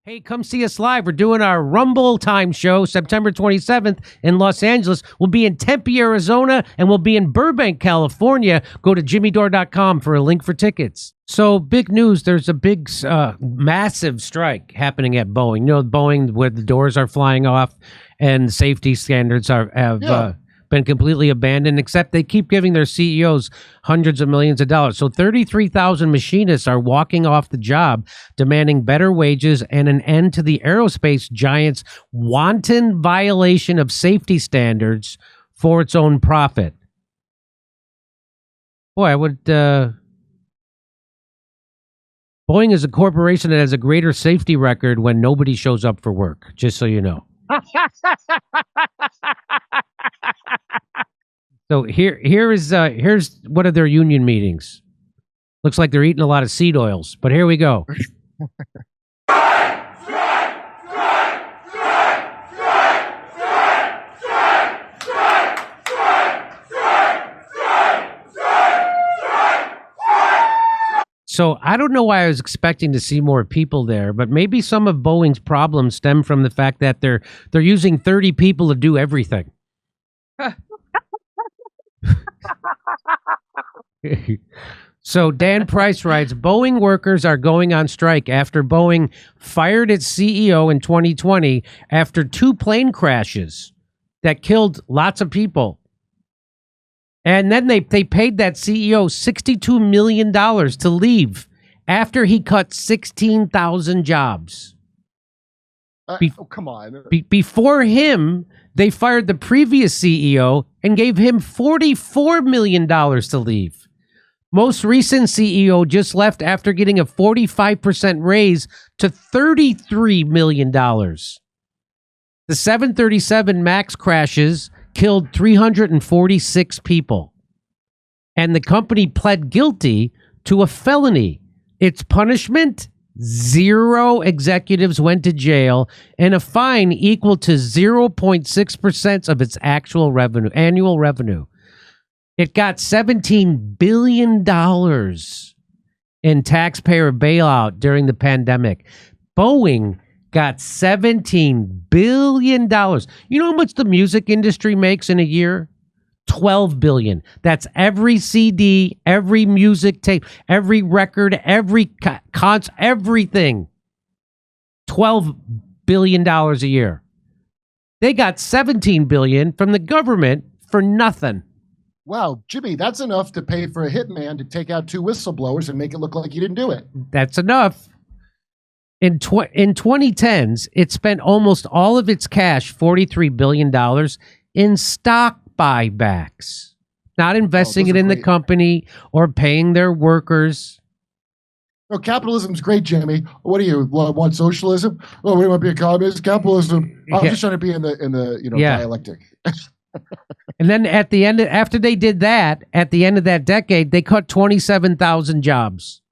Hey, come see us live. We're doing our Rumble Time show September 27th in Los Angeles. We'll be in Tempe, Arizona, and we'll be in Burbank, California. Go to jimmydore.com for a link for tickets. So, big news. There's a big, massive strike happening at Boeing. You know, Boeing, where the doors are flying off and safety standards have been completely abandoned, except they keep giving their CEOs hundreds of millions of dollars. So 33,000 machinists are walking off the job, demanding better wages and an end to the aerospace giant's wanton violation of safety standards for its own profit. Boy, I would... Boeing is a corporation that has a greater safety record when nobody shows up for work, just so you know. So here's one of their union meetings. Looks like they're eating a lot of seed oils, but here we go. So I don't know why I was expecting to see more people there, but maybe some of Boeing's problems stem from the fact that they're using 30 people to do everything. So Dan Price writes, Boeing workers are going on strike after Boeing fired its CEO in 2020 after 2 plane crashes that killed lots of people. And then they paid that CEO $62 million to leave after he cut 16,000 jobs. Come on. Before him, they fired the previous CEO and gave him $44 million to leave. Most recent CEO just left after getting a 45% raise to $33 million. The 737 MAX crashes killed 346 people. And the company pled guilty to a felony. Its punishment? 0 executives went to jail and a fine equal to 0.6% of its actual revenue, annual revenue. It got $17 billion in taxpayer bailout during the pandemic. Boeing got $17 billion. You know how much the music industry makes in a year? $12 billion. That's every CD, every music tape, every record, every concert, everything. $12 billion a year. They got $17 billion from the government for nothing. Wow, Jimmy, that's enough to pay for a hitman to take out 2 whistleblowers and make it look like you didn't do it. That's enough. In 2010s, it spent almost all of its cash, $43 billion, in stock buybacks, not investing it in the company or paying their workers. No, capitalism's great, Jimmy. What do you want? Socialism? Oh, we want to be a communist? Capitalism. I'm just trying to be in the dialectic. And then at the end, after they did that, at the end of that decade, they cut 27,000 jobs.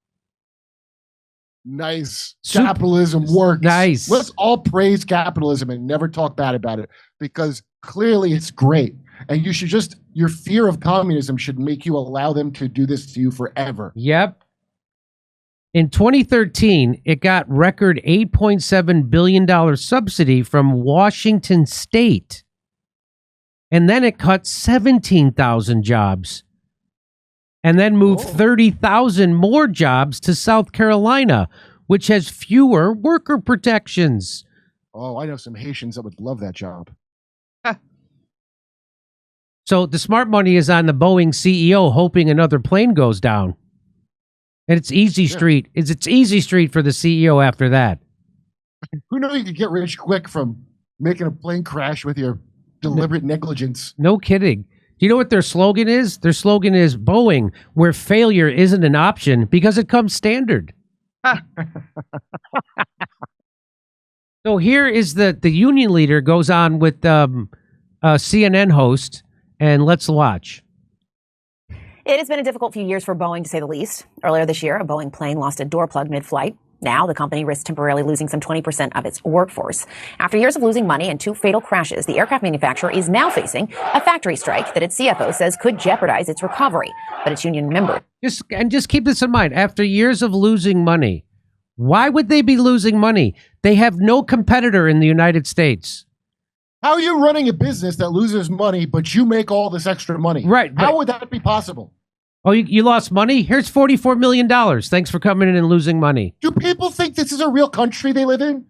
Nice. Capitalism works. Nice. Let's all praise capitalism and never talk bad about it, because clearly it's great. And you should your fear of communism should make you allow them to do this to you forever. Yep. In 2013, it got record $8.7 billion subsidy from Washington State. And then it cut 17,000 jobs. And then moved 30,000 more jobs to South Carolina, which has fewer worker protections. Oh, I know some Haitians that would love that job. So the smart money is on the Boeing CEO hoping another plane goes down. And it's easy street. It's easy street for the CEO after that. Who knew you could get rich quick from making a plane crash with your deliberate negligence? No kidding. Do you know what their slogan is? Their slogan is Boeing, where failure isn't an option because it comes standard. So here is the union leader goes on with a CNN host, and let's watch. It has been a difficult few years for Boeing, to say the least. Earlier this year, a Boeing plane lost a door plug mid-flight. Now, the company risks temporarily losing some 20% of its workforce. After years of losing money and 2 fatal crashes, the aircraft manufacturer is now facing a factory strike that its CFO says could jeopardize its recovery. But its union member... Just keep this in mind. After years of losing money, Why would they be losing money? They have no competitor in the United States. How are you running a business that loses money, but you make all this extra money? Right. How would that be possible? Oh, you lost money? Here's $44 million. Thanks for coming in and losing money. Do people think this is a real country they live in?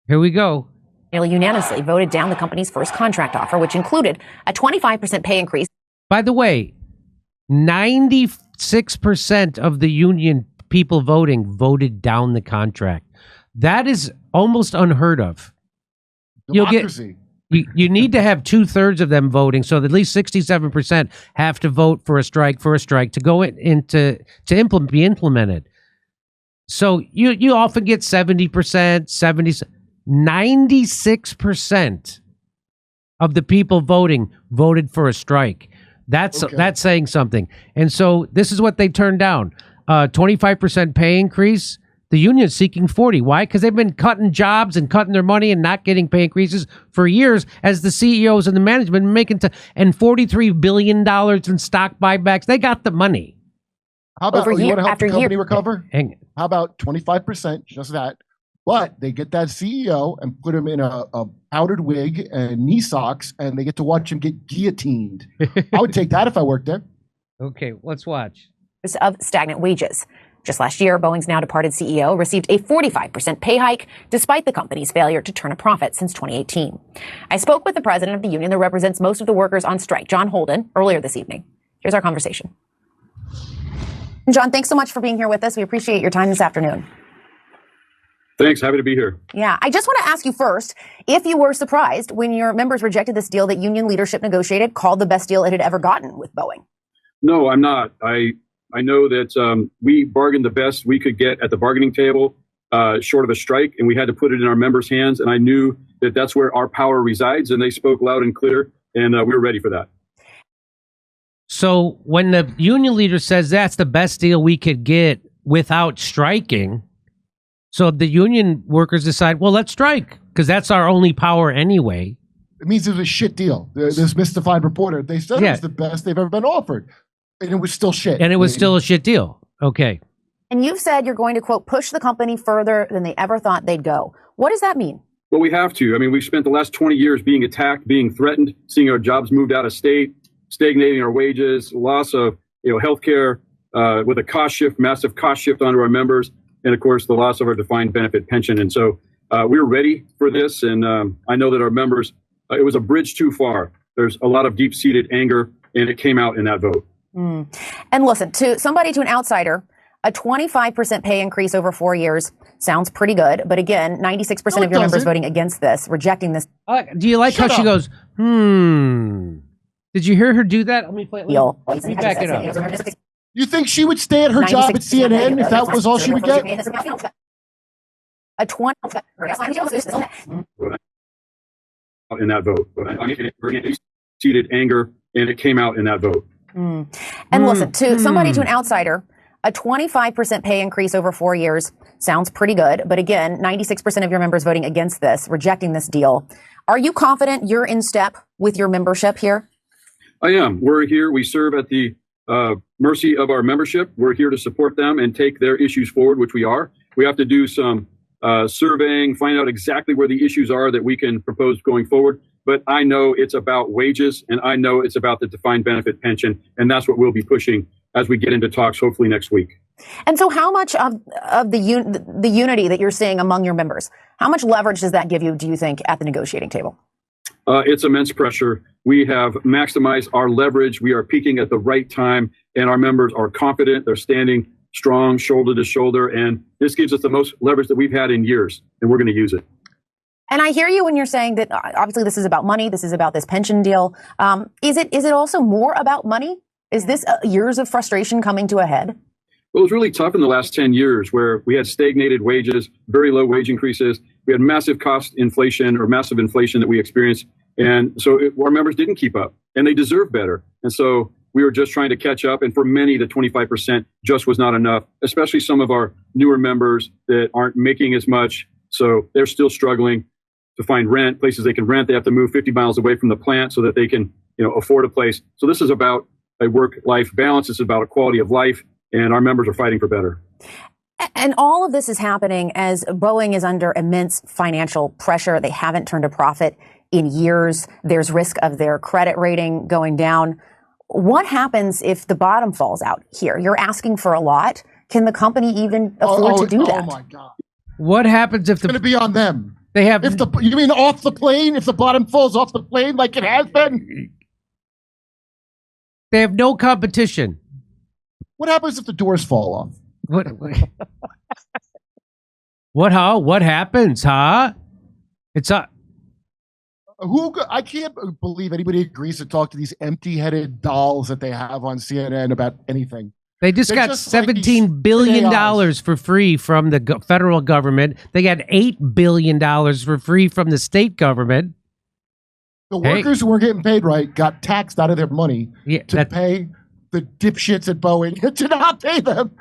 Here we go. Nearly unanimously voted down the company's first contract offer, which included a 25% pay increase. By the way, 96% of the union people voting voted down the contract. That is almost unheard of. Democracy. You need to have 2/3 of them voting, so that at least 67% have to vote for a strike to go into be implemented. So you often get 70%, 96% of the people voted for a strike. That's saying something. And so this is what they turned down: 25% pay increase. The union's seeking 40. Why? Because they've been cutting jobs and cutting their money and not getting pay increases for years, as the CEOs and the management making and $43 billion in stock buybacks. They got the money. How about Over you year want to help after the company year. recover? How about 25%, just that? But they get that CEO and put him in a powdered wig and knee socks, and they get to watch him get guillotined. I would take that if I worked there. Okay, let's watch. Of stagnant wages. Just last year, Boeing's now departed CEO received a 45% pay hike, despite the company's failure to turn a profit since 2018. I spoke with the president of the union that represents most of the workers on strike, John Holden, earlier this evening. Here's our conversation. John, thanks so much for being here with us. We appreciate your time this afternoon. Thanks. Happy to be here. Yeah. I just want to ask you first if you were surprised when your members rejected this deal that union leadership negotiated, called the best deal it had ever gotten with Boeing. No, I'm not. I know that we bargained the best we could get at the bargaining table, short of a strike, and we had to put it in our members' hands. And I knew that that's where our power resides, and they spoke loud and clear, and we were ready for that. So when the union leader says that's the best deal we could get without striking, so the union workers decide, well, let's strike because that's our only power anyway. It means it was a shit deal. This mystified reporter, they said it was the best they've ever been offered. And it was still shit. And it was still a shit deal. Okay. And you've said you're going to, quote, push the company further than they ever thought they'd go. What does that mean? Well, we have to. I mean, we've spent the last 20 years being attacked, being threatened, seeing our jobs moved out of state, stagnating our wages, loss of healthcare with a cost shift, massive cost shift onto our members, and of course, the loss of our defined benefit pension. And so we're ready for this. And I know that our members, it was a bridge too far. There's a lot of deep-seated anger, and it came out in that vote. And listen, to an outsider, a 25% pay increase over 4 years sounds pretty good. But again, 96% of your members voting against this, rejecting this. Do you like how she goes, Did you hear her do that? Let me play it. Let me back it up. You think she would stay at her job at CNN if that was all she would get? A 20 in that vote. Deep-seated anger, and it came out in that vote. And listen, to an outsider, a 25% pay increase over 4 years sounds pretty good. But again, 96% of your members voting against this, rejecting this deal. Are you confident you're in step with your membership here? I am. We're here. We serve at the mercy of our membership. We're here to support them and take their issues forward, which we are. We have to do some surveying, find out exactly where the issues are that we can propose going forward. But I know it's about wages, and I know it's about the defined benefit pension, and that's what we'll be pushing as we get into talks, hopefully next week. And so how much of the unity that you're seeing among your members, how much leverage does that give you, do you think, at the negotiating table? It's immense pressure. We have maximized our leverage. We are peaking at the right time, and our members are confident. They're standing strong, shoulder to shoulder, and this gives us the most leverage that we've had in years, and we're going to use it. And I hear you when you're saying that obviously this is about money. This is about this pension deal. Is it also more about money? Is this years of frustration coming to a head? Well, it was really tough in the last 10 years where we had stagnated wages, very low wage increases. We had massive cost inflation or massive inflation that we experienced. And so our members didn't keep up, and they deserve better. And so we were just trying to catch up. And for many, the 25% just was not enough, especially some of our newer members that aren't making as much. So they're still struggling to find rent, places they can rent. They have to move 50 miles away from the plant so that they can, afford a place. So this is about a work-life balance. It's about a quality of life, and our members are fighting for better. And all of this is happening as Boeing is under immense financial pressure. They haven't turned a profit in years. There's risk of their credit rating going down. What happens if the bottom falls out here? You're asking for a lot. Can the company even afford to do that? Oh my God. What happens if It's going to be on them. they have You mean off the plane? If the bottom falls off the plane like it has been? they have no competition? What happens if the doors fall off? What happens, huh? It's a I can't believe anybody agrees to talk to these empty-headed dolls that they have on CNN about anything. They just They're got just like these $17 billion AIs. for free from the federal government. They got $8 billion for free from the state government. The workers who weren't getting paid right got taxed out of their money to pay the dipshits at Boeing to not pay them.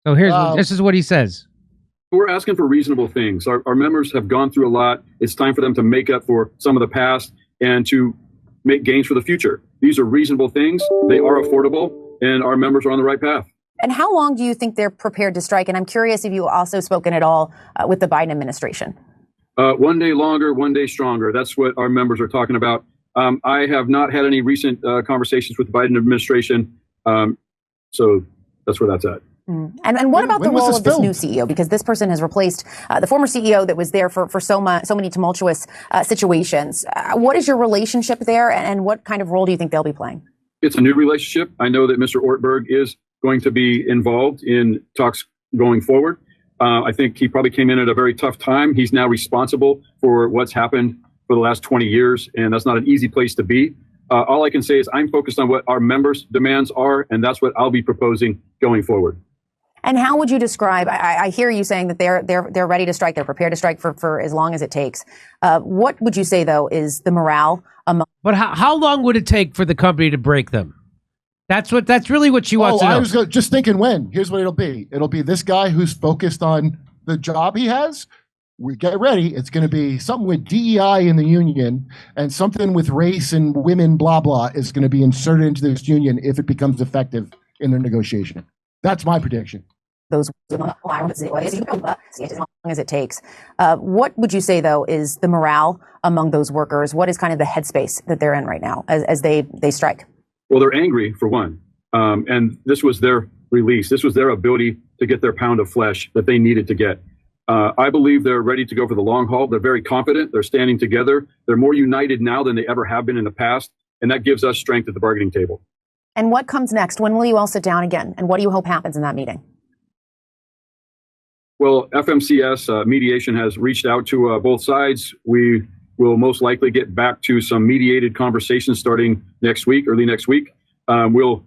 So this is what he says. We're asking for reasonable things. Our members have gone through a lot. It's time for them to make up for some of the past and to make gains for the future. These are reasonable things. They are affordable, and our members are on the right path. And how long do you think they're prepared to strike? And I'm curious if you also spoken at all with the Biden administration. 1 day longer, 1 day stronger. That's what our members are talking about. I have not had any recent conversations with the Biden administration. So that's where that's at. And what about the role of this new CEO? Because this person has replaced the former CEO that was there for so many tumultuous situations. What is your relationship there, and what kind of role do you think they'll be playing? It's a new relationship. I know that Mr. Ortberg is going to be involved in talks going forward. I think he probably came in at a very tough time. He's now responsible for what's happened for the last 20 years, and that's not an easy place to be. All I can say is I'm focused on what our members' demands are, and that's what I'll be proposing going forward. And how would you describe, I hear you saying that they're ready to strike, they're prepared to strike for as long as it takes. What would you say, though, is the morale among... But how long would it take for the company to break them? That's really what she wants to know. I was just thinking when. Here's what it'll be. It'll be this guy who's focused on the job he has. We get ready. It's going to be something with DEI in the union, and something with race and women, blah, blah, is going to be inserted into this union if it becomes effective in their negotiation. That's my prediction. Those as long as it takes. What would you say, though, is the morale among those workers? What is kind of the headspace that they're in right now as they strike? Well, they're angry, for one. And this was their release. This was their ability to get their pound of flesh that they needed to get. I believe they're ready to go for the long haul. They're very confident. They're standing together. They're more united now than they ever have been in the past. And that gives us strength at the bargaining table. And what comes next? When will you all sit down again? And what do you hope happens in that meeting? Well, FMCS mediation has reached out to both sides. We will most likely get back to some mediated conversations starting next week, early next week. We'll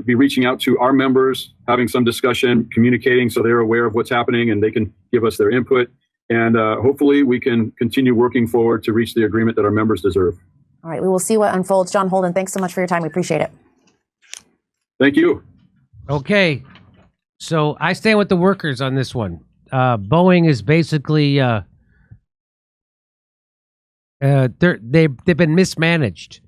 be reaching out to our members, having some discussion, communicating so they're aware of what's happening and they can give us their input. And hopefully we can continue working forward to reach the agreement that our members deserve. All right, we will see what unfolds. John Holden, thanks so much for your time. We appreciate it. Thank you. Okay. So I stand with the workers on this one. Boeing is basically they've been mismanaged,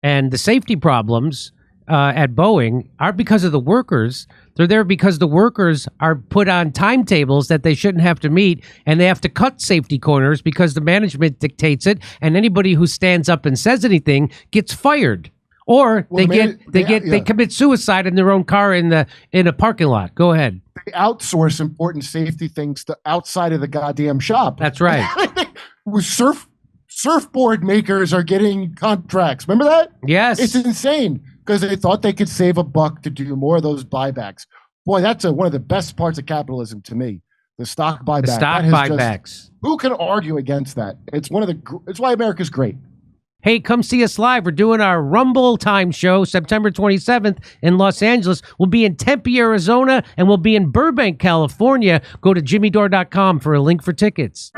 and the safety problems at Boeing aren't because of the workers. They're there because the workers are put on timetables that they shouldn't have to meet, and they have to cut safety corners because the management dictates it, and anybody who stands up and says anything gets fired. Or they commit suicide in their own car in a parking lot. Go ahead. They outsource important safety things to outside of the goddamn shop. That's right. Surfboard makers are getting contracts. Remember that? Yes. It's insane because they thought they could save $1 to do more of those buybacks. Boy, that's one of the best parts of capitalism to me. The stock buyback. The stock buybacks. Who can argue against that? It's why America's great. Hey, come see us live. We're doing our Rumble Time show September 27th in Los Angeles. We'll be in Tempe, Arizona, and we'll be in Burbank, California. Go to jimmydore.com for a link for tickets.